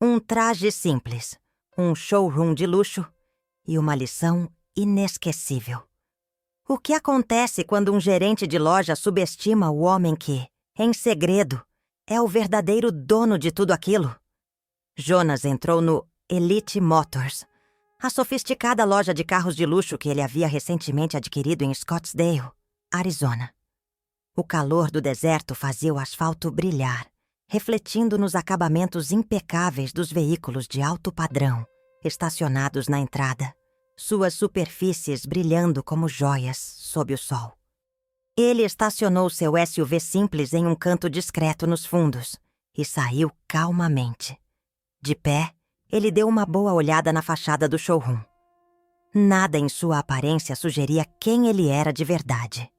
Um traje simples, um showroom de luxo e uma lição inesquecível. O que acontece quando um gerente de loja subestima o homem que, em segredo, é o verdadeiro dono de tudo aquilo? Jonas entrou no Elite Motors, a sofisticada loja de carros de luxo que ele havia recentemente adquirido em Scottsdale, Arizona. O calor do deserto fazia o asfalto brilhar, refletindo nos acabamentos impecáveis dos veículos de alto padrão estacionados na entrada, suas superfícies brilhando como joias sob o sol. Ele estacionou seu SUV simples em um canto discreto nos fundos e saiu calmamente. De pé, ele deu uma boa olhada na fachada do showroom. Nada em sua aparência sugeria quem ele era de verdade.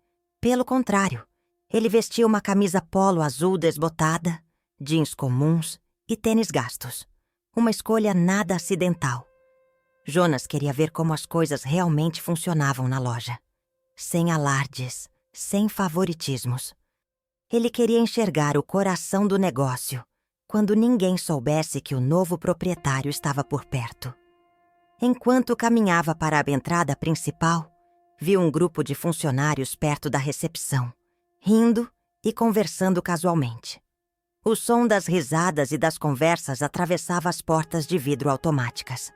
Pelo contrário, ele vestia uma camisa polo azul desbotada, jeans comuns e tênis gastos. Uma escolha nada acidental. Jonas queria ver como as coisas realmente funcionavam na loja. Sem alardes, sem favoritismos. Ele queria enxergar o coração do negócio, quando ninguém soubesse que o novo proprietário estava por perto. Enquanto caminhava para a entrada principal, viu um grupo de funcionários perto da recepção, rindo e conversando casualmente. O som das risadas e das conversas atravessava as portas de vidro automáticas.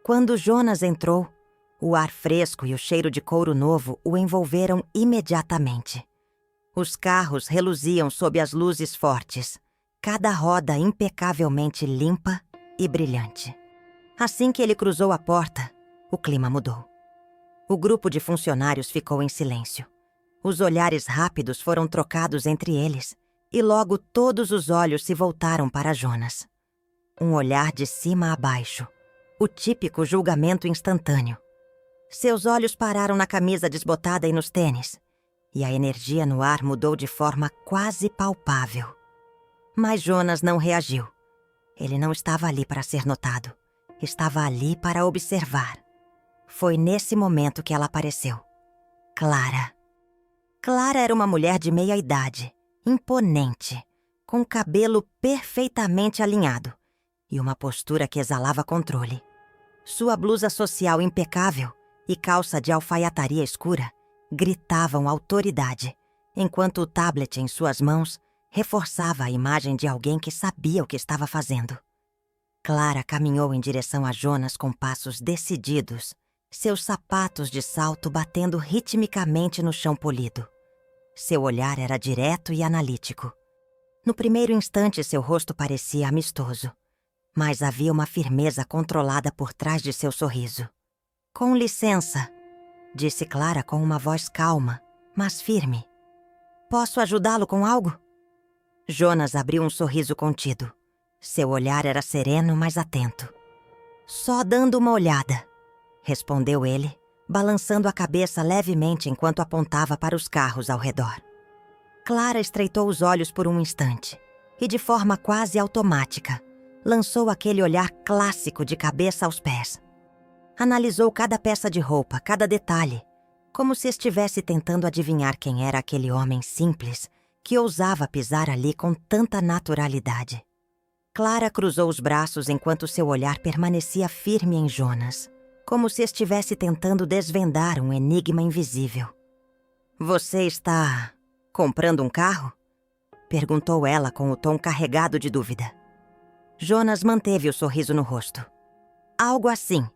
Quando Jonas entrou, o ar fresco e o cheiro de couro novo o envolveram imediatamente. Os carros reluziam sob as luzes fortes, cada roda impecavelmente limpa e brilhante. Assim que ele cruzou a porta, o clima mudou. O grupo de funcionários ficou em silêncio. Os olhares rápidos foram trocados entre eles, e logo todos os olhos se voltaram para Jonas. Um olhar de cima a baixo, o típico julgamento instantâneo. Seus olhos pararam na camisa desbotada e nos tênis, e a energia no ar mudou de forma quase palpável. Mas Jonas não reagiu. Ele não estava ali para ser notado. Estava ali para observar. Foi nesse momento que ela apareceu. Clara. Clara era uma mulher de meia-idade, imponente, com cabelo perfeitamente alinhado e uma postura que exalava controle. Sua blusa social impecável e calça de alfaiataria escura gritavam autoridade, enquanto o tablet em suas mãos reforçava a imagem de alguém que sabia o que estava fazendo. Clara caminhou em direção a Jonas com passos decididos, seus sapatos de salto batendo ritmicamente no chão polido. Seu olhar era direto e analítico. No primeiro instante, seu rosto parecia amistoso, mas havia uma firmeza controlada por trás de seu sorriso. "Com licença", disse Clara com uma voz calma, mas firme. "Posso ajudá-lo com algo?" Jonas abriu um sorriso contido. Seu olhar era sereno, mas atento. "Só dando uma olhada", respondeu ele, balançando a cabeça levemente enquanto apontava para os carros ao redor. Clara estreitou os olhos por um instante e, de forma quase automática, lançou aquele olhar clássico de cabeça aos pés. Analisou cada peça de roupa, cada detalhe, como se estivesse tentando adivinhar quem era aquele homem simples que ousava pisar ali com tanta naturalidade. Clara cruzou os braços enquanto seu olhar permanecia firme em Jonas, como se estivesse tentando desvendar um enigma invisível. "Você está comprando um carro?" perguntou ela com o tom carregado de dúvida. Jonas manteve o sorriso no rosto. "Algo assim",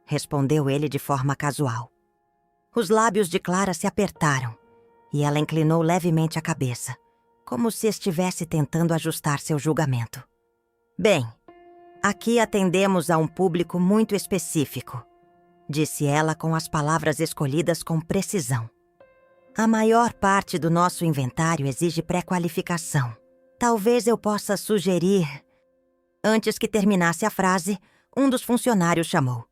respondeu ele de forma casual. Os lábios de Clara se apertaram e ela inclinou levemente a cabeça, como se estivesse tentando ajustar seu julgamento. "Bem, aqui atendemos a um público muito específico", disse ela com as palavras escolhidas com precisão. "A maior parte do nosso inventário exige pré-qualificação. Talvez eu possa sugerir..." Antes que terminasse a frase, um dos funcionários chamou.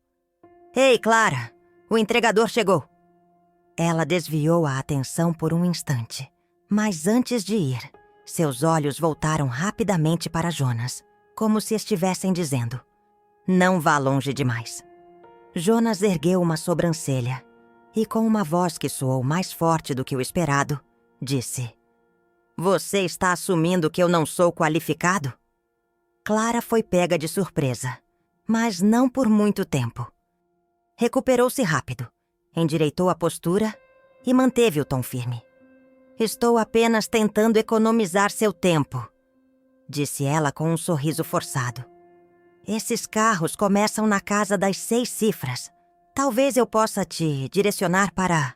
"Ei, Clara, o entregador chegou." Ela desviou a atenção por um instante, mas antes de ir, seus olhos voltaram rapidamente para Jonas, como se estivessem dizendo: "Não vá longe demais." Jonas ergueu uma sobrancelha e, com uma voz que soou mais forte do que o esperado, disse: "Você está assumindo que eu não sou qualificado?" Clara foi pega de surpresa, mas não por muito tempo. Recuperou-se rápido, endireitou a postura e manteve o tom firme. Estou apenas tentando economizar seu tempo, disse ela com um sorriso forçado. Esses carros começam na casa das 6 cifras. Talvez eu possa te direcionar para...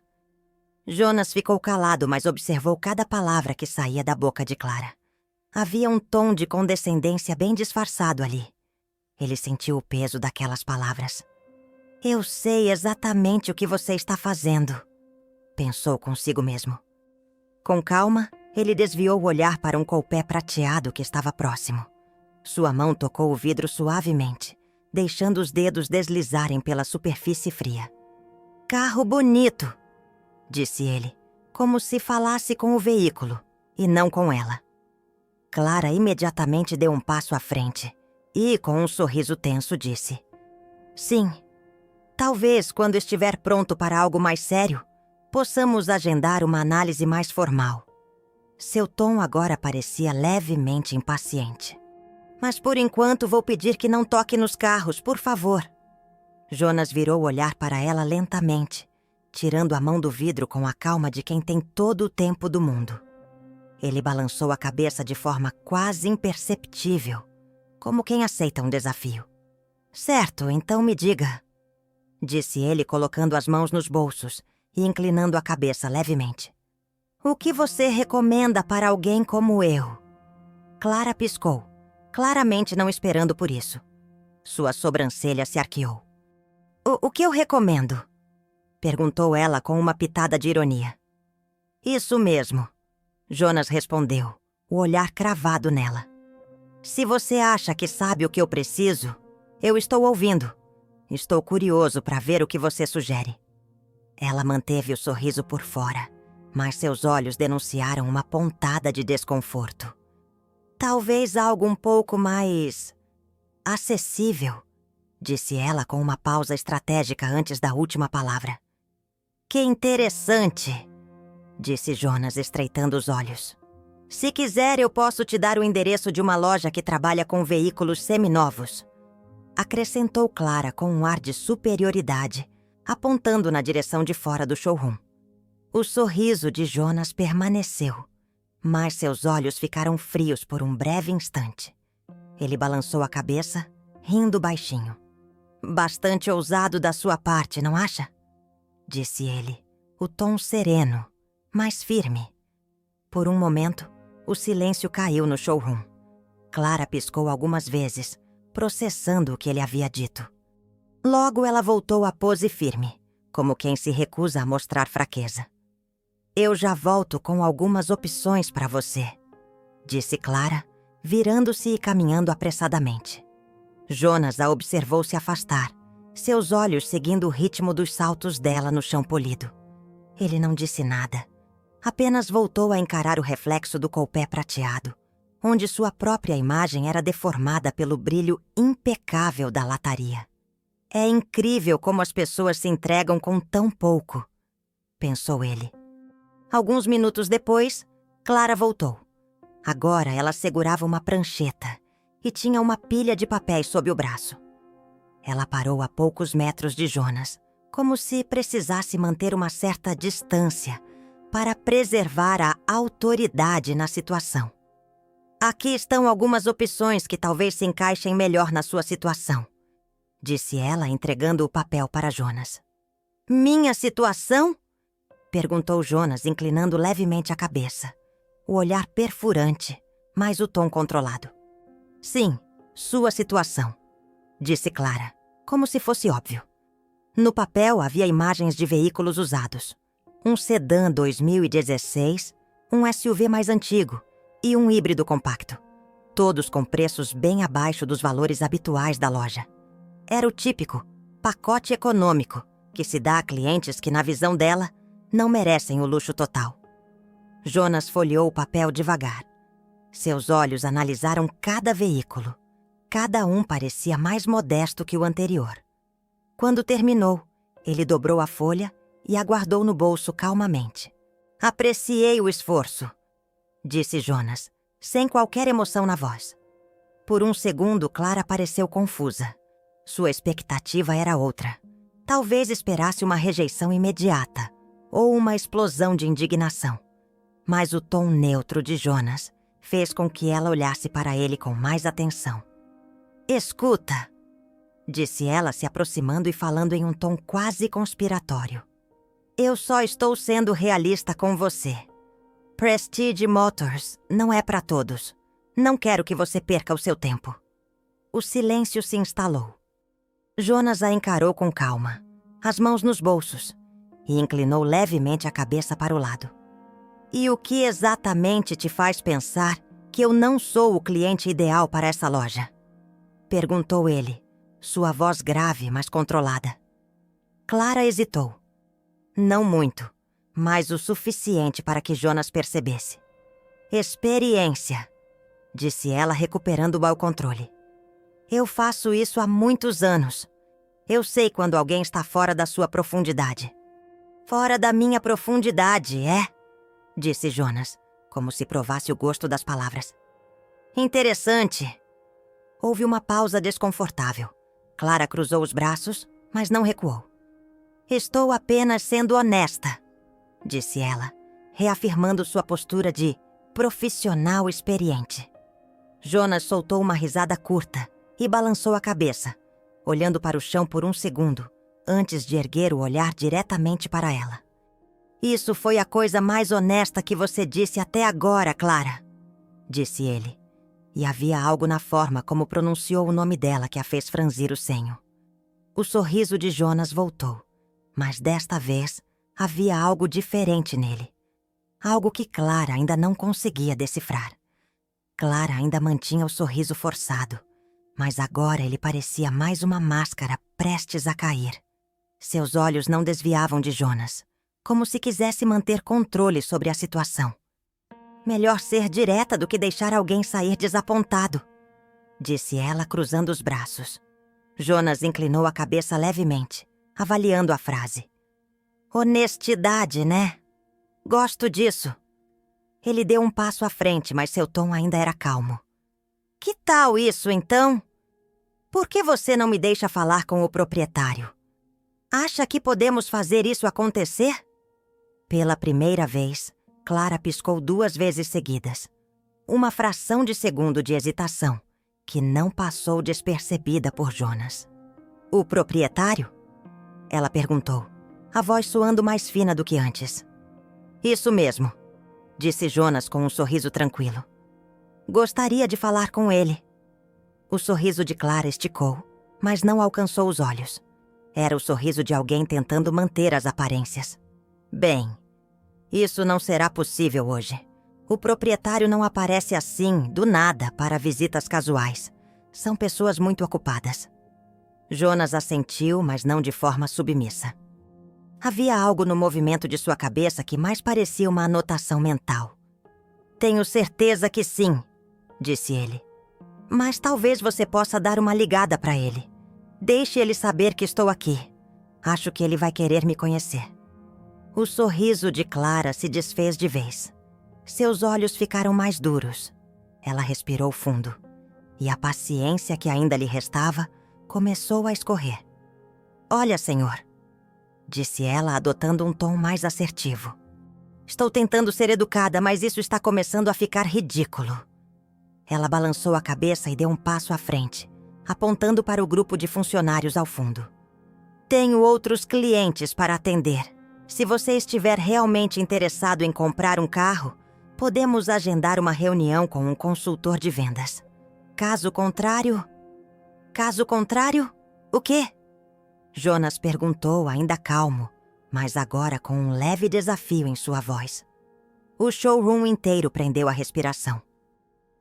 Jonas ficou calado, mas observou cada palavra que saía da boca de Clara. Havia um tom de condescendência bem disfarçado ali. Ele sentiu o peso daquelas palavras. Eu sei exatamente o que você está fazendo, pensou consigo mesmo. Com calma, ele desviou o olhar para um colpé prateado que estava próximo. Sua mão tocou o vidro suavemente, deixando os dedos deslizarem pela superfície fria. Carro bonito, disse ele, como se falasse com o veículo e não com ela. Clara imediatamente deu um passo à frente e, com um sorriso tenso, disse: Sim, talvez quando estiver pronto para algo mais sério, possamos agendar uma análise mais formal. Seu tom agora parecia levemente impaciente. Mas por enquanto vou pedir que não toque nos carros, por favor. Jonas virou o olhar para ela lentamente, tirando a mão do vidro com a calma de quem tem todo o tempo do mundo. Ele balançou a cabeça de forma quase imperceptível, como quem aceita um desafio. Certo, então me diga, disse ele colocando as mãos nos bolsos e inclinando a cabeça levemente. O que você recomenda para alguém como eu? Clara piscou, claramente não esperando por isso. Sua sobrancelha se arqueou. O que eu recomendo? Perguntou ela com uma pitada de ironia. Isso mesmo, Jonas respondeu, o olhar cravado nela. Se você acha que sabe o que eu preciso, eu estou ouvindo. Estou curioso para ver o que você sugere. Ela manteve o sorriso por fora, mas seus olhos denunciaram uma pontada de desconforto. Talvez algo um pouco mais... acessível, disse ela com uma pausa estratégica antes da última palavra. Que interessante, disse Jonas estreitando os olhos. Se quiser, eu posso te dar o endereço de uma loja que trabalha com veículos seminovos. Acrescentou Clara com um ar de superioridade, apontando na direção de fora do showroom. O sorriso de Jonas permaneceu, mas seus olhos ficaram frios por um breve instante. Ele balançou a cabeça, rindo baixinho. Bastante ousado da sua parte, não acha? Disse ele, o tom sereno, mas firme. Por um momento, o silêncio caiu no showroom. Clara piscou algumas vezes, processando o que ele havia dito. Logo ela voltou à pose firme, como quem se recusa a mostrar fraqueza. Eu já volto com algumas opções para você, disse Clara, virando-se e caminhando apressadamente. Jonas a observou se afastar, seus olhos seguindo o ritmo dos saltos dela no chão polido. Ele não disse nada, apenas voltou a encarar o reflexo do colpé prateado, onde sua própria imagem era deformada pelo brilho impecável da lataria. É incrível como as pessoas se entregam com tão pouco, pensou ele. Alguns minutos depois, Clara voltou. Agora ela segurava uma prancheta e tinha uma pilha de papéis sob o braço. Ela parou a poucos metros de Jonas, como se precisasse manter uma certa distância para preservar a autoridade na situação. Aqui estão algumas opções que talvez se encaixem melhor na sua situação, disse ela, entregando o papel para Jonas. Minha situação? Perguntou Jonas, inclinando levemente a cabeça. O olhar perfurante, mas o tom controlado. Sim, sua situação, disse Clara, como se fosse óbvio. No papel havia imagens de veículos usados. Um sedã 2016, um SUV mais antigo e um híbrido compacto. Todos com preços bem abaixo dos valores habituais da loja. Era o típico pacote econômico que se dá a clientes que, na visão dela, não merecem o luxo total. Jonas folheou o papel devagar. Seus olhos analisaram cada veículo. Cada um parecia mais modesto que o anterior. Quando terminou, ele dobrou a folha e a guardou no bolso calmamente. Apreciei o esforço, disse Jonas, sem qualquer emoção na voz. Por um segundo, Clara pareceu confusa. Sua expectativa era outra. Talvez esperasse uma rejeição imediata ou uma explosão de indignação. Mas o tom neutro de Jonas fez com que ela olhasse para ele com mais atenção. "Escuta", disse ela, se aproximando e falando em um tom quase conspiratório. "Eu só estou sendo realista com você. Prestige Motors não é para todos. Não quero que você perca o seu tempo." O silêncio se instalou. Jonas a encarou com calma, as mãos nos bolsos, e inclinou levemente a cabeça para o lado. "E o que exatamente te faz pensar que eu não sou o cliente ideal para essa loja?" perguntou ele, sua voz grave, mas controlada. Clara hesitou. Não muito, mas o suficiente para que Jonas percebesse. "Experiência", disse ela, recuperando o controle. "Eu faço isso há muitos anos. Eu sei quando alguém está fora da sua profundidade." "Fora da minha profundidade, é?" disse Jonas, como se provasse o gosto das palavras. "Interessante." Houve uma pausa desconfortável. Clara cruzou os braços, mas não recuou. "Estou apenas sendo honesta", disse ela, reafirmando sua postura de profissional experiente. Jonas soltou uma risada curta e balançou a cabeça, olhando para o chão por um segundo, antes de erguer o olhar diretamente para ela. "Isso foi a coisa mais honesta que você disse até agora, Clara", disse ele. E havia algo na forma como pronunciou o nome dela que a fez franzir o senho. O sorriso de Jonas voltou, mas desta vez havia algo diferente nele. Algo que Clara ainda não conseguia decifrar. Clara ainda mantinha o sorriso forçado, mas agora ele parecia mais uma máscara prestes a cair. Seus olhos não desviavam de Jonas, como se quisesse manter controle sobre a situação. "Melhor ser direta do que deixar alguém sair desapontado", disse ela, cruzando os braços. Jonas inclinou a cabeça levemente, avaliando a frase. "Honestidade, né? Gosto disso." Ele deu um passo à frente, mas seu tom ainda era calmo. "Que tal isso, então? Por que você não me deixa falar com o proprietário? Acha que podemos fazer isso acontecer?" Pela primeira vez, Clara piscou 2 vezes seguidas. Uma fração de segundo de hesitação, que não passou despercebida por Jonas. "O proprietário?" ela perguntou, a voz soando mais fina do que antes. "Isso mesmo", disse Jonas com um sorriso tranquilo. "Gostaria de falar com ele." O sorriso de Clara esticou, mas não alcançou os olhos. Era o sorriso de alguém tentando manter as aparências. "Bem, isso não será possível hoje. O proprietário não aparece assim, do nada, para visitas casuais. São pessoas muito ocupadas." Jonas assentiu, mas não de forma submissa. Havia algo no movimento de sua cabeça que mais parecia uma anotação mental. "Tenho certeza que sim", disse ele. "Mas talvez você possa dar uma ligada para ele. Deixe ele saber que estou aqui. Acho que ele vai querer me conhecer." O sorriso de Clara se desfez de vez. Seus olhos ficaram mais duros. Ela respirou fundo. E a paciência que ainda lhe restava começou a escorrer. "Olha, senhor", disse ela, adotando um tom mais assertivo. "Estou tentando ser educada, mas isso está começando a ficar ridículo." Ela balançou a cabeça e deu um passo à frente, apontando para o grupo de funcionários ao fundo. "Tenho outros clientes para atender. Se você estiver realmente interessado em comprar um carro, podemos agendar uma reunião com um consultor de vendas. Caso contrário... Caso contrário? O quê?" Jonas perguntou, ainda calmo, mas agora com um leve desafio em sua voz. O showroom inteiro prendeu a respiração.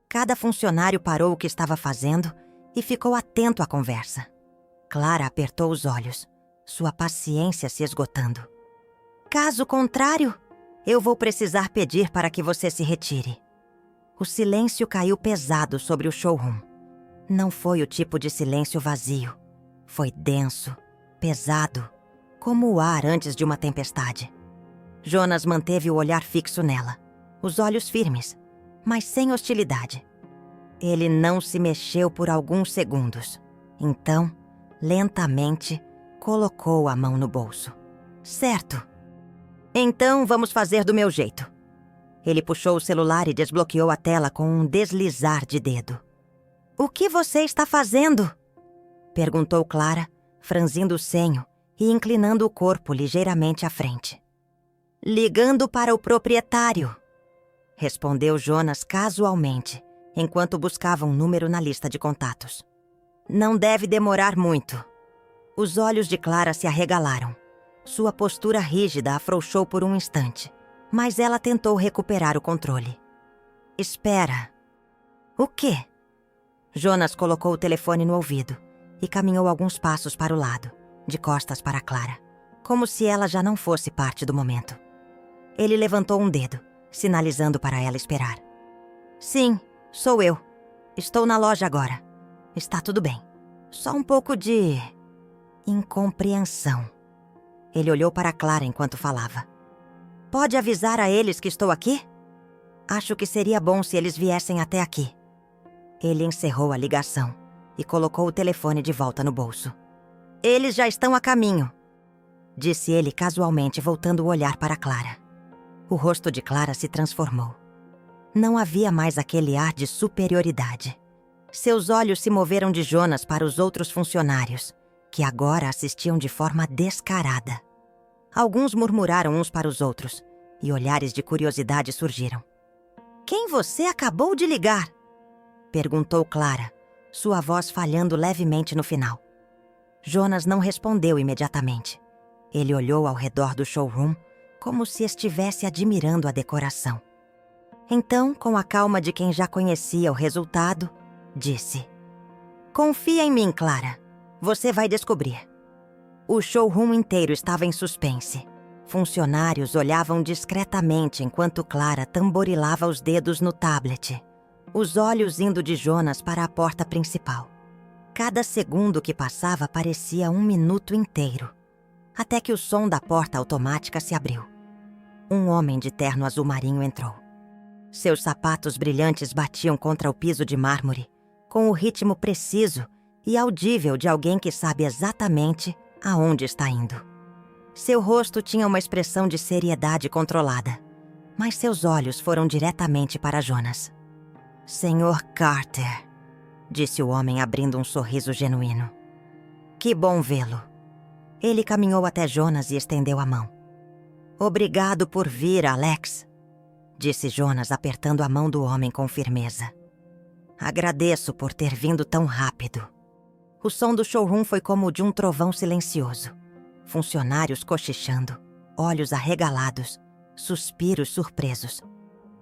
Cada funcionário parou o que estava fazendo e ficou atento à conversa. Clara apertou os olhos, sua paciência se esgotando. "Caso contrário, eu vou precisar pedir para que você se retire." O silêncio caiu pesado sobre o showroom. Não foi o tipo de silêncio vazio. Foi denso, pesado, como o ar antes de uma tempestade. Jonas manteve o olhar fixo nela, os olhos firmes, mas sem hostilidade. Ele não se mexeu por alguns segundos. Então, lentamente, colocou a mão no bolso. Certo. Então vamos fazer do meu jeito. Ele puxou o celular e desbloqueou a tela com um deslizar de dedo. O que você está fazendo? Perguntou Clara, franzindo o senho e inclinando o corpo ligeiramente à frente. Ligando para o proprietário, respondeu Jonas casualmente, enquanto buscava um número na lista de contatos. Não deve demorar muito. Os olhos de Clara se arregalaram. Sua postura rígida afrouxou por um instante, mas ela tentou recuperar o controle. Espera. O quê? Jonas colocou o telefone no ouvido e caminhou alguns passos para o lado, de costas para Clara, como se ela já não fosse parte do momento. Ele levantou um dedo, sinalizando para ela esperar. Sim, sou eu. Estou na loja agora. Está tudo bem. Só um pouco de incompreensão. Ele olhou para Clara enquanto falava. Pode avisar a eles que estou aqui? Acho que seria bom se eles viessem até aqui. Ele encerrou a ligação e colocou o telefone de volta no bolso. Eles já estão a caminho, disse ele casualmente, voltando o olhar para Clara. O rosto de Clara se transformou. Não havia mais aquele ar de superioridade. Seus olhos se moveram de Jonas para os outros funcionários, que agora assistiam de forma descarada. Alguns murmuraram uns para os outros, e olhares de curiosidade surgiram. Quem você acabou de ligar? Perguntou Clara, sua voz falhando levemente no final. Jonas não respondeu imediatamente. Ele olhou ao redor do showroom, como se estivesse admirando a decoração. Então, com a calma de quem já conhecia o resultado, disse: Confia em mim, Clara. Você vai descobrir. O showroom inteiro estava em suspense. Funcionários olhavam discretamente enquanto Clara tamborilava os dedos no tablet, os olhos indo de Jonas para a porta principal. Cada segundo que passava parecia um minuto inteiro, até que o som da porta automática se abriu. Um homem de terno azul marinho entrou. Seus sapatos brilhantes batiam contra o piso de mármore, com o ritmo preciso e audível de alguém que sabe exatamente aonde está indo. Seu rosto tinha uma expressão de seriedade controlada, mas seus olhos foram diretamente para Jonas. Senhor Carter, disse o homem abrindo um sorriso genuíno. Que bom vê-lo. Ele caminhou até Jonas e estendeu a mão. Obrigado por vir, Alex, disse Jonas apertando a mão do homem com firmeza. Agradeço por ter vindo tão rápido. O som do showroom foi como o de um trovão silencioso. Funcionários cochichando, olhos arregalados, suspiros surpresos.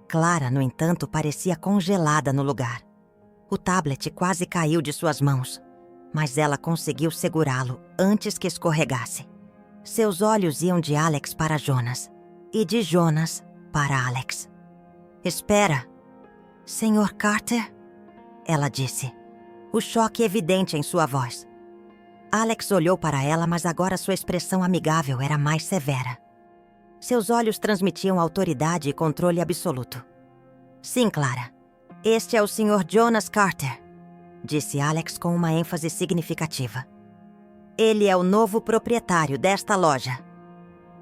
Clara, no entanto, parecia congelada no lugar. O tablet quase caiu de suas mãos, mas ela conseguiu segurá-lo antes que escorregasse. Seus olhos iam de Alex para Jonas e de Jonas para Alex. Espera. Senhor Carter? Ela disse, o choque evidente em sua voz. Alex olhou para ela, mas agora sua expressão amigável era mais severa. Seus olhos transmitiam autoridade e controle absoluto. Sim, Clara. Este é o Sr. Jonas Carter, disse Alex com uma ênfase significativa. Ele é o novo proprietário desta loja.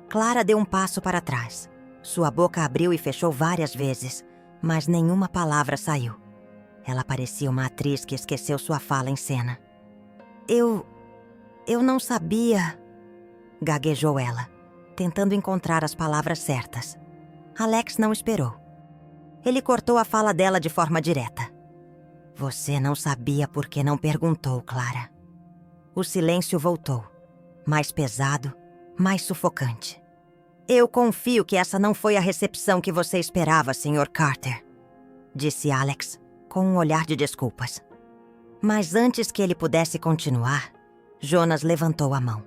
Clara deu um passo para trás. Sua boca abriu e fechou várias vezes, mas nenhuma palavra saiu. Ela parecia uma atriz que esqueceu sua fala em cena. Eu não sabia, gaguejou ela, tentando encontrar as palavras certas. Alex não esperou. Ele cortou a fala dela de forma direta. Você não sabia porque não perguntou, Clara. O silêncio voltou, mais pesado, mais sufocante. Eu confio que essa não foi a recepção que você esperava, Sr. Carter, disse Alex, com um olhar de desculpas. Mas antes que ele pudesse continuar, Jonas levantou a mão.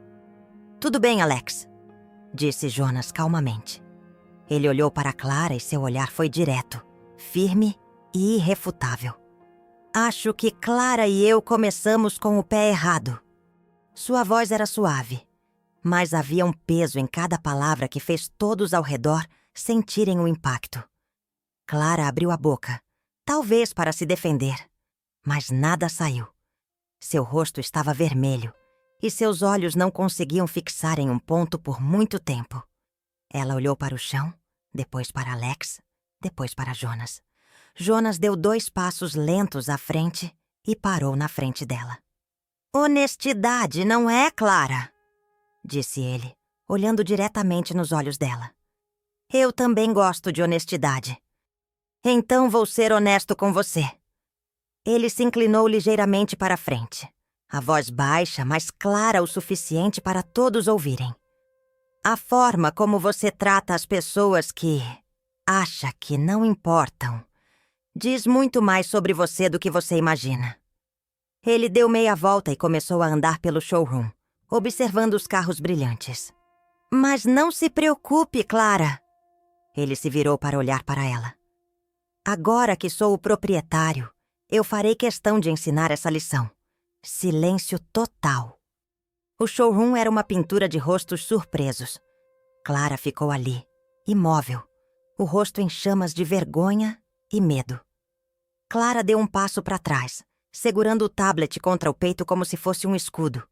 Tudo bem, Alex, disse Jonas calmamente. Ele olhou para Clara e seu olhar foi direto, firme e irrefutável. Acho que Clara e eu começamos com o pé errado. Sua voz era suave, mas havia um peso em cada palavra que fez todos ao redor sentirem o impacto. Clara abriu a boca, talvez para se defender, mas nada saiu. Seu rosto estava vermelho e seus olhos não conseguiam fixar em um ponto por muito tempo. Ela olhou para o chão, depois para Alex, depois para Jonas. Jonas deu 2 passos lentos à frente e parou na frente dela. "Honestidade, não é, Clara?" disse ele, olhando diretamente nos olhos dela. "Eu também gosto de honestidade. Então vou ser honesto com você." Ele se inclinou ligeiramente para a frente, a voz baixa, mas clara o suficiente para todos ouvirem. "A forma como você trata as pessoas que acha que não importam diz muito mais sobre você do que você imagina." Ele deu meia volta e começou a andar pelo showroom, observando os carros brilhantes. "Mas não se preocupe, Clara." Ele se virou para olhar para ela. "Agora que sou o proprietário, eu farei questão de ensinar essa lição. Silêncio total." O showroom era uma pintura de rostos surpresos. Clara ficou ali, imóvel, o rosto em chamas de vergonha e medo. Clara deu um passo para trás, segurando o tablet contra o peito como se fosse um escudo.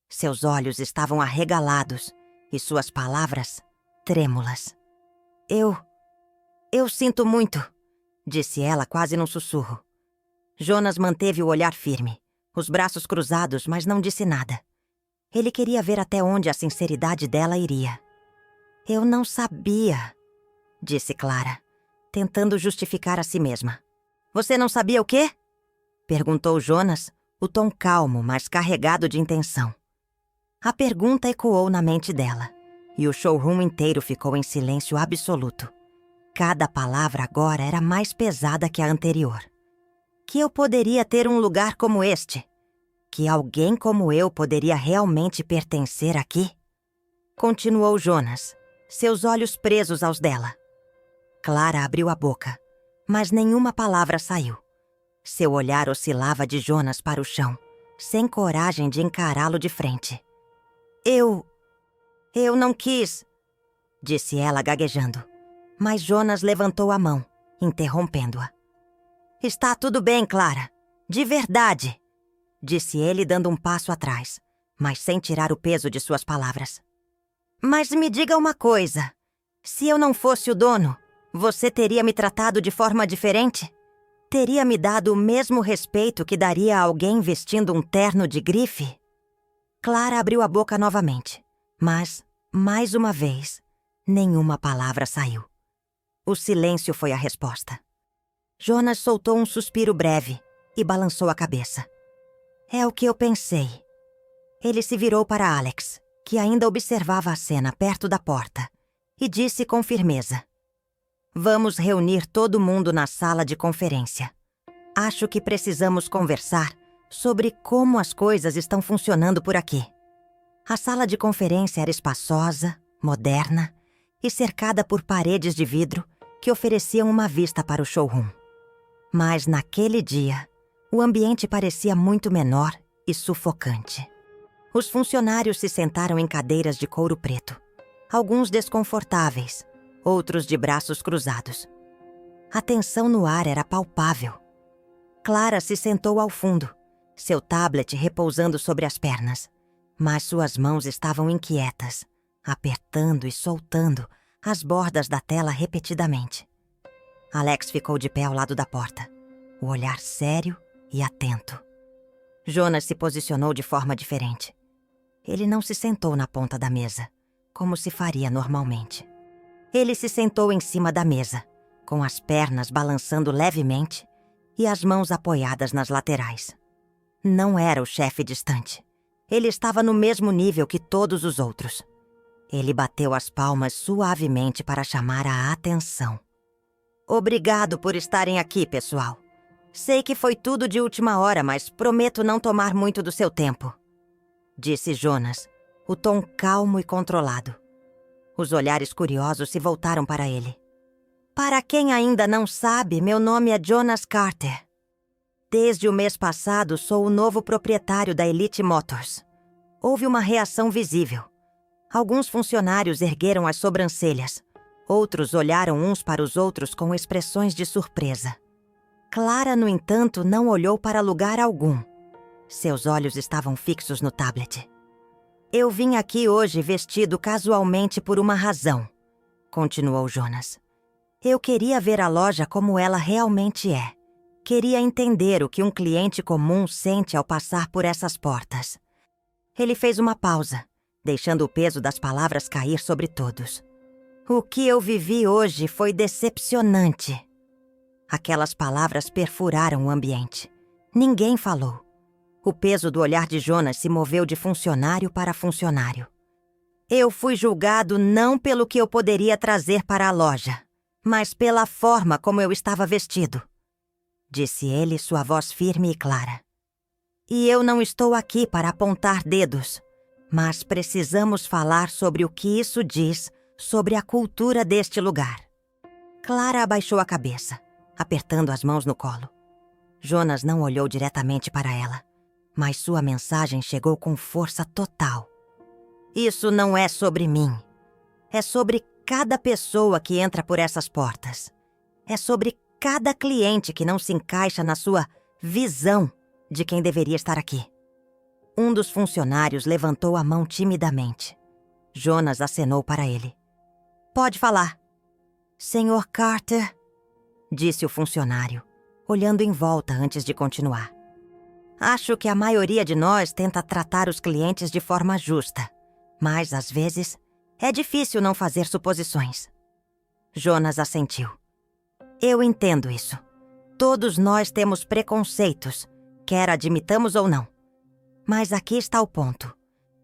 Seus olhos estavam arregalados e suas palavras trêmulas. Eu sinto muito", disse ela quase num sussurro. Jonas manteve o olhar firme, os braços cruzados, mas não disse nada. Ele queria ver até onde a sinceridade dela iria. "Eu não sabia", disse Clara, tentando justificar a si mesma. "Você não sabia o quê?" perguntou Jonas, o tom calmo, mas carregado de intenção. A pergunta ecoou na mente dela, e o showroom inteiro ficou em silêncio absoluto. Cada palavra agora era mais pesada que a anterior. Que eu poderia ter um lugar como este? Que alguém como eu poderia realmente pertencer aqui? Continuou Jonas, seus olhos presos aos dela. Clara abriu a boca, mas nenhuma palavra saiu. Seu olhar oscilava de Jonas para o chão, sem coragem de encará-lo de frente. Eu não quis", disse ela gaguejando. Mas Jonas levantou a mão, interrompendo-a. "Está tudo bem, Clara. De verdade", disse ele dando um passo atrás, mas sem tirar o peso de suas palavras. "Mas me diga uma coisa. Se eu não fosse o dono, você teria me tratado de forma diferente? Teria me dado o mesmo respeito que daria a alguém vestindo um terno de grife?" Clara abriu a boca novamente, mas, mais uma vez, nenhuma palavra saiu. O silêncio foi a resposta. Jonas soltou um suspiro breve e balançou a cabeça. "É o que eu pensei." Ele se virou para Alex, que ainda observava a cena perto da porta, e disse com firmeza: "Vamos reunir todo mundo na sala de conferência. Acho que precisamos conversar sobre como as coisas estão funcionando por aqui." A sala de conferência era espaçosa, moderna e cercada por paredes de vidro que ofereciam uma vista para o showroom. Mas naquele dia, o ambiente parecia muito menor e sufocante. Os funcionários se sentaram em cadeiras de couro preto, alguns desconfortáveis, outros de braços cruzados. A tensão no ar era palpável. Clara se sentou ao fundo, seu tablet repousando sobre as pernas, mas suas mãos estavam inquietas, apertando e soltando as bordas da tela repetidamente. Alex ficou de pé ao lado da porta, o olhar sério e atento. Jonas se posicionou de forma diferente. Ele não se sentou na ponta da mesa, como se faria normalmente. Ele se sentou em cima da mesa, com as pernas balançando levemente e as mãos apoiadas nas laterais. Não era o chefe distante. Ele estava no mesmo nível que todos os outros. Ele bateu as palmas suavemente para chamar a atenção. "Obrigado por estarem aqui, pessoal. Sei que foi tudo de última hora, mas prometo não tomar muito do seu tempo", disse Jonas, o tom calmo e controlado. Os olhares curiosos se voltaram para ele. "Para quem ainda não sabe, meu nome é Jonas Carter. Desde o mês passado, sou o novo proprietário da Elite Motors." Houve uma reação visível. Alguns funcionários ergueram as sobrancelhas. Outros olharam uns para os outros com expressões de surpresa. Clara, no entanto, não olhou para lugar algum. Seus olhos estavam fixos no tablet. Eu vim aqui hoje vestido casualmente por uma razão, continuou Jonas. Eu queria ver a loja como ela realmente é. Queria entender o que um cliente comum sente ao passar por essas portas. Ele fez uma pausa, deixando o peso das palavras cair sobre todos. O que eu vivi hoje foi decepcionante. Aquelas palavras perfuraram o ambiente. Ninguém falou. O peso do olhar de Jonas se moveu de funcionário para funcionário. Eu fui julgado não pelo que eu poderia trazer para a loja, mas pela forma como eu estava vestido, disse ele, sua voz firme e clara. E eu não estou aqui para apontar dedos, mas precisamos falar sobre o que isso diz sobre a cultura deste lugar. Clara abaixou a cabeça, apertando as mãos no colo. Jonas não olhou diretamente para ela, mas sua mensagem chegou com força total. Isso não é sobre mim. É sobre cada pessoa que entra por essas portas. É sobre cada cliente que não se encaixa na sua visão de quem deveria estar aqui. Um dos funcionários levantou a mão timidamente. Jonas acenou para ele. Pode falar. Senhor Carter, disse o funcionário, olhando em volta antes de continuar. Acho que a maioria de nós tenta tratar os clientes de forma justa, mas, às vezes, é difícil não fazer suposições. Jonas assentiu. Eu entendo isso. Todos nós temos preconceitos, quer admitamos ou não. Mas aqui está o ponto.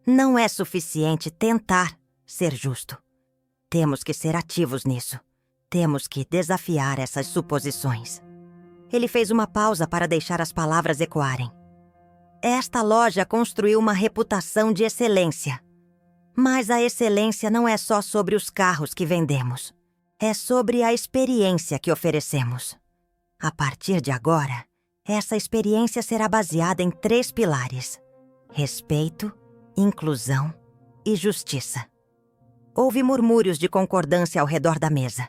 Não é suficiente tentar ser justo. Temos que ser ativos nisso. Temos que desafiar essas suposições. Ele fez uma pausa para deixar as palavras ecoarem. Esta loja construiu uma reputação de excelência. Mas a excelência não é só sobre os carros que vendemos. É sobre a experiência que oferecemos. A partir de agora, essa experiência será baseada em 3 pilares: respeito, inclusão e justiça. Houve murmúrios de concordância ao redor da mesa.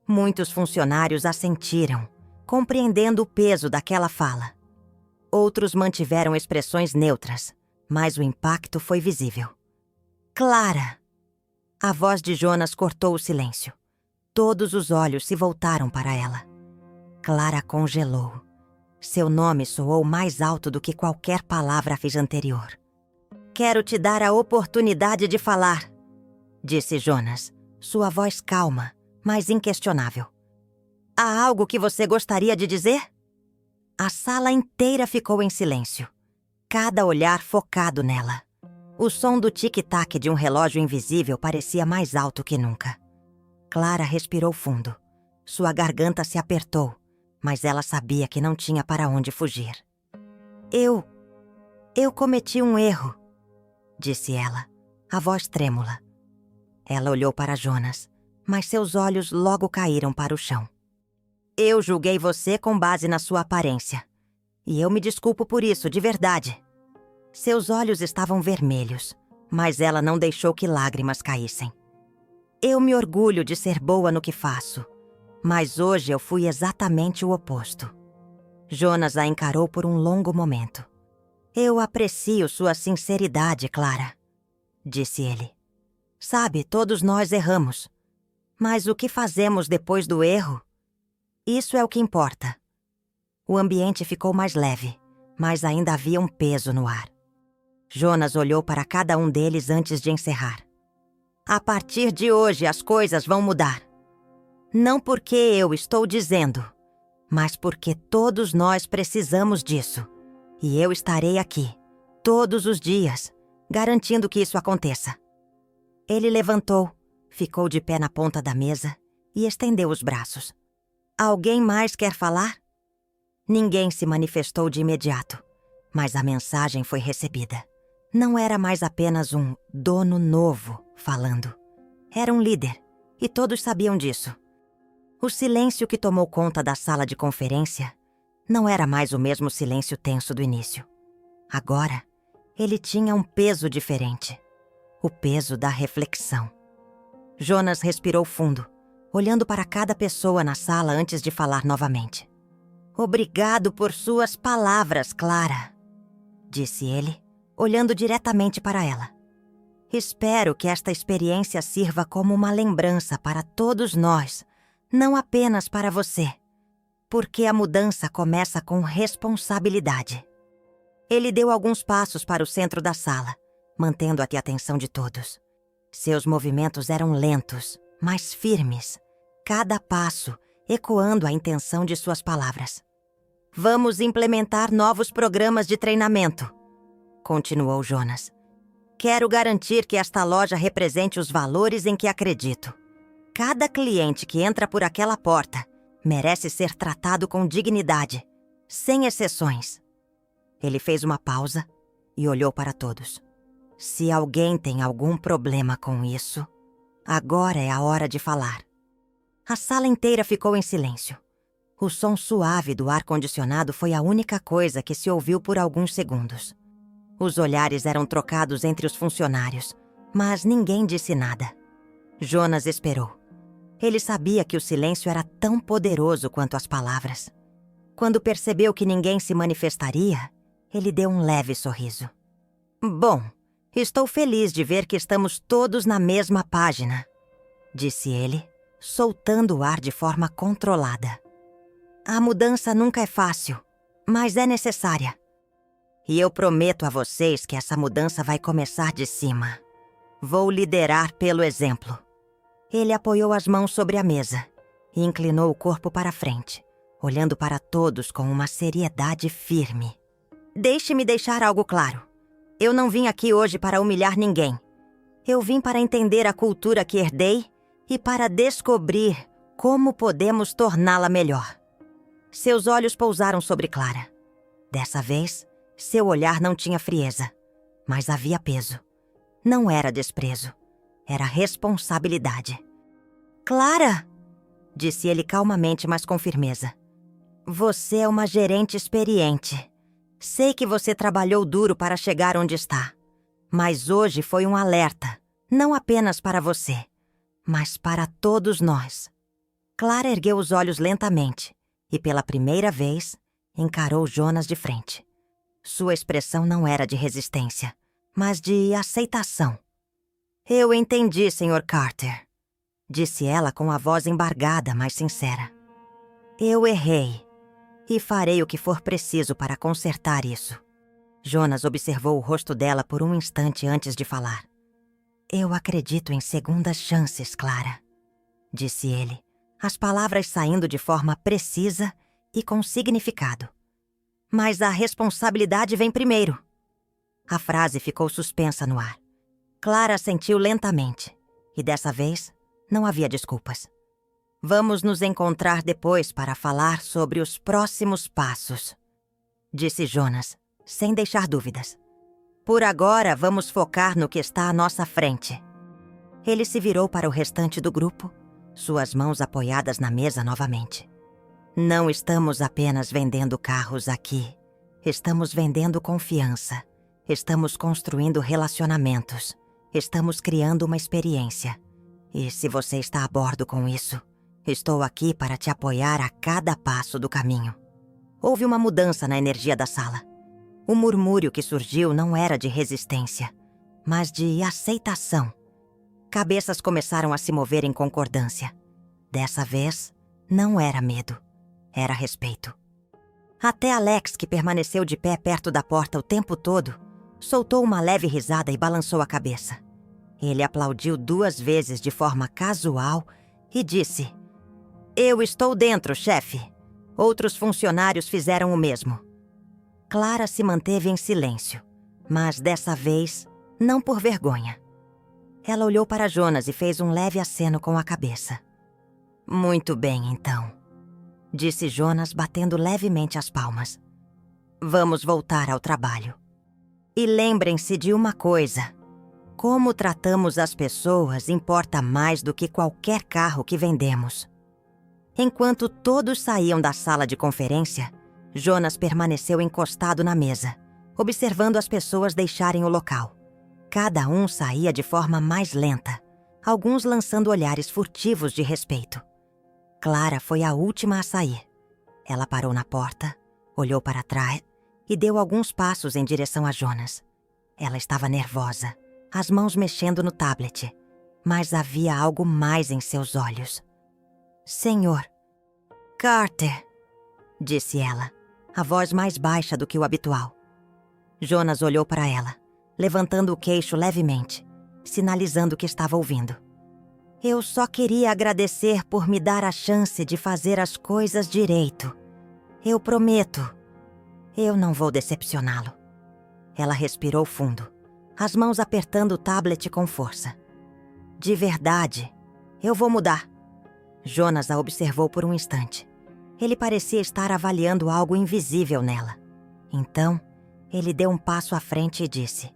Muitos funcionários assentiram, compreendendo o peso daquela fala. Outros mantiveram expressões neutras, mas o impacto foi visível. Clara! A voz de Jonas cortou o silêncio. Todos os olhos se voltaram para ela. Clara congelou. Seu nome soou mais alto do que qualquer palavra a vez anterior. Quero te dar a oportunidade de falar, disse Jonas, sua voz calma, mas inquestionável. Há algo que você gostaria de dizer? A sala inteira ficou em silêncio, cada olhar focado nela. O som do tic-tac de um relógio invisível parecia mais alto que nunca. Clara respirou fundo. Sua garganta se apertou, mas ela sabia que não tinha para onde fugir. Eu cometi um erro, disse ela, a voz trêmula. Ela olhou para Jonas, mas seus olhos logo caíram para o chão. Eu julguei você com base na sua aparência. E eu me desculpo por isso, de verdade. Seus olhos estavam vermelhos, mas ela não deixou que lágrimas caíssem. Eu me orgulho de ser boa no que faço, mas hoje eu fui exatamente o oposto. Jonas a encarou por um longo momento. Eu aprecio sua sinceridade, Clara, disse ele. Sabe, todos nós erramos. Mas o que fazemos depois do erro? Isso é o que importa. O ambiente ficou mais leve, mas ainda havia um peso no ar. Jonas olhou para cada um deles antes de encerrar. A partir de hoje as coisas vão mudar. Não porque eu estou dizendo, mas porque todos nós precisamos disso. E eu estarei aqui, todos os dias, garantindo que isso aconteça. Ele levantou, ficou de pé na ponta da mesa e estendeu os braços. Alguém mais quer falar? Ninguém se manifestou de imediato, mas a mensagem foi recebida. Não era mais apenas um dono novo falando. Era um líder, e todos sabiam disso. O silêncio que tomou conta da sala de conferência não era mais o mesmo silêncio tenso do início. Agora, ele tinha um peso diferente. O peso da reflexão. Jonas respirou fundo, olhando para cada pessoa na sala antes de falar novamente. Obrigado por suas palavras, Clara, disse ele, olhando diretamente para ela. Espero que esta experiência sirva como uma lembrança para todos nós, não apenas para você, porque a mudança começa com responsabilidade. Ele deu alguns passos para o centro da sala, mantendo a atenção de todos. Seus movimentos eram lentos, mas firmes, cada passo ecoando a intenção de suas palavras. Vamos implementar novos programas de treinamento, continuou Jonas. Quero garantir que esta loja represente os valores em que acredito. Cada cliente que entra por aquela porta merece ser tratado com dignidade, sem exceções. Ele fez uma pausa e olhou para todos. Se alguém tem algum problema com isso, agora é a hora de falar. A sala inteira ficou em silêncio. O som suave do ar-condicionado foi a única coisa que se ouviu por alguns segundos. Os olhares eram trocados entre os funcionários, mas ninguém disse nada. Jonas esperou. Ele sabia que o silêncio era tão poderoso quanto as palavras. Quando percebeu que ninguém se manifestaria, ele deu um leve sorriso. Bom, estou feliz de ver que estamos todos na mesma página, disse ele, soltando o ar de forma controlada. A mudança nunca é fácil, mas é necessária. E eu prometo a vocês que essa mudança vai começar de cima. Vou liderar pelo exemplo. Ele apoiou as mãos sobre a mesa e inclinou o corpo para frente, olhando para todos com uma seriedade firme. Deixe-me deixar algo claro. Eu não vim aqui hoje para humilhar ninguém. Eu vim para entender a cultura que herdei e para descobrir como podemos torná-la melhor. Seus olhos pousaram sobre Clara. Dessa vez, seu olhar não tinha frieza, mas havia peso. Não era desprezo, era responsabilidade. Clara, disse ele calmamente, mas com firmeza. Você é uma gerente experiente. Sei que você trabalhou duro para chegar onde está, mas hoje foi um alerta, não apenas para você, mas para todos nós. Clara ergueu os olhos lentamente e, pela primeira vez, encarou Jonas de frente. Sua expressão não era de resistência, mas de aceitação. Eu entendi, Sr. Carter, disse ela com a voz embargada, mas sincera. Eu errei e farei o que for preciso para consertar isso. Jonas observou o rosto dela por um instante antes de falar. Eu acredito em segundas chances, Clara, disse ele, as palavras saindo de forma precisa e com significado. Mas a responsabilidade vem primeiro. A frase ficou suspensa no ar. Clara assentiu lentamente, e dessa vez não havia desculpas. Vamos nos encontrar depois para falar sobre os próximos passos, disse Jonas, sem deixar dúvidas. Por agora, vamos focar no que está à nossa frente. Ele se virou para o restante do grupo, suas mãos apoiadas na mesa novamente. Não estamos apenas vendendo carros aqui. Estamos vendendo confiança. Estamos construindo relacionamentos. Estamos criando uma experiência. E se você está a bordo com isso, estou aqui para te apoiar a cada passo do caminho. Houve uma mudança na energia da sala. O murmúrio que surgiu não era de resistência, mas de aceitação. Cabeças começaram a se mover em concordância. Dessa vez, não era medo. Era respeito. Até Alex, que permaneceu de pé perto da porta o tempo todo, soltou uma leve risada e balançou a cabeça. Ele aplaudiu 2 vezes de forma casual e disse: Eu estou dentro, chefe. Outros funcionários fizeram o mesmo. Clara se manteve em silêncio, mas dessa vez, não por vergonha. Ela olhou para Jonas e fez um leve aceno com a cabeça. Muito bem, então, disse Jonas, batendo levemente as palmas. Vamos voltar ao trabalho. E lembrem-se de uma coisa. Como tratamos as pessoas importa mais do que qualquer carro que vendemos. Enquanto todos saíam da sala de conferência, Jonas permaneceu encostado na mesa, observando as pessoas deixarem o local. Cada um saía de forma mais lenta, alguns lançando olhares furtivos de respeito. Clara foi a última a sair. Ela parou na porta, olhou para trás e deu alguns passos em direção a Jonas. Ela estava nervosa, as mãos mexendo no tablet, mas havia algo mais em seus olhos. Senhor, Carter, disse ela, a voz mais baixa do que o habitual. Jonas olhou para ela, levantando o queixo levemente, sinalizando que estava ouvindo. Eu só queria agradecer por me dar a chance de fazer as coisas direito. Eu prometo. Eu não vou decepcioná-lo. Ela respirou fundo, as mãos apertando o tablet com força. De verdade, eu vou mudar. Jonas a observou por um instante. Ele parecia estar avaliando algo invisível nela. Então, ele deu um passo à frente e disse: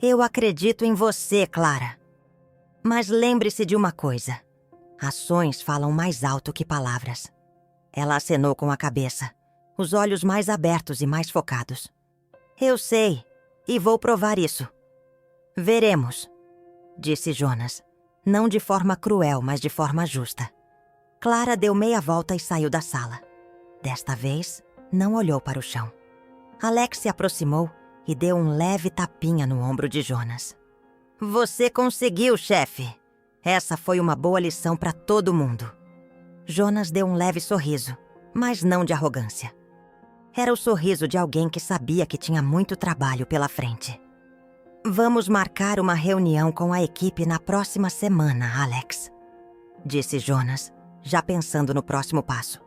Eu acredito em você, Clara. Mas lembre-se de uma coisa. Ações falam mais alto que palavras. Ela acenou com a cabeça, os olhos mais abertos e mais focados. Eu sei, e vou provar isso. Veremos, disse Jonas, não de forma cruel, mas de forma justa. Clara deu meia volta e saiu da sala. Desta vez, não olhou para o chão. Alex se aproximou e deu um leve tapinha no ombro de Jonas. Você conseguiu, chefe! Essa foi uma boa lição para todo mundo. Jonas deu um leve sorriso, mas não de arrogância. Era o sorriso de alguém que sabia que tinha muito trabalho pela frente. Vamos marcar uma reunião com a equipe na próxima semana, Alex, disse Jonas, já pensando no próximo passo.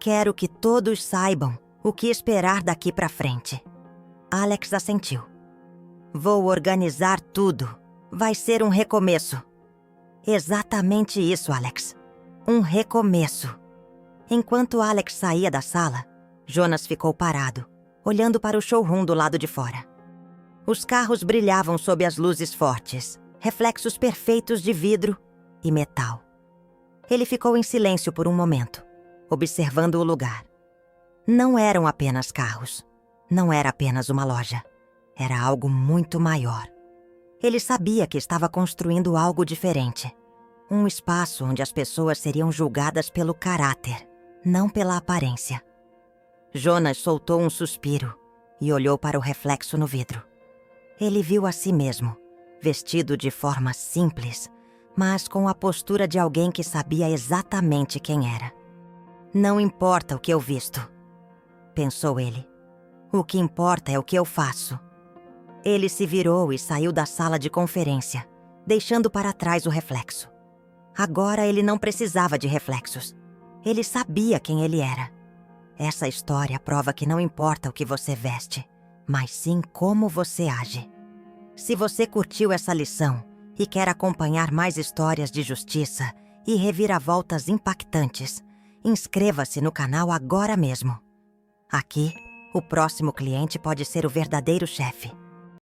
Quero que todos saibam o que esperar daqui para frente. Alex assentiu. Vou organizar tudo. Vai ser um recomeço. Exatamente isso, Alex. Um recomeço. Enquanto Alex saía da sala, Jonas ficou parado, olhando para o showroom do lado de fora. Os carros brilhavam sob as luzes fortes, reflexos perfeitos de vidro e metal. Ele ficou em silêncio por um momento, observando o lugar. Não eram apenas carros. Não era apenas uma loja. Era algo muito maior. Ele sabia que estava construindo algo diferente. Um espaço onde as pessoas seriam julgadas pelo caráter, não pela aparência. Jonas soltou um suspiro e olhou para o reflexo no vidro. Ele viu a si mesmo, vestido de forma simples, mas com a postura de alguém que sabia exatamente quem era. Não importa o que eu visto, pensou ele. O que importa é o que eu faço. Ele se virou e saiu da sala de conferência, deixando para trás o reflexo. Agora ele não precisava de reflexos. Ele sabia quem ele era. Essa história prova que não importa o que você veste, mas sim como você age. Se você curtiu essa lição e quer acompanhar mais histórias de justiça e reviravoltas impactantes, inscreva-se no canal agora mesmo. Aqui, o próximo cliente pode ser o verdadeiro chefe.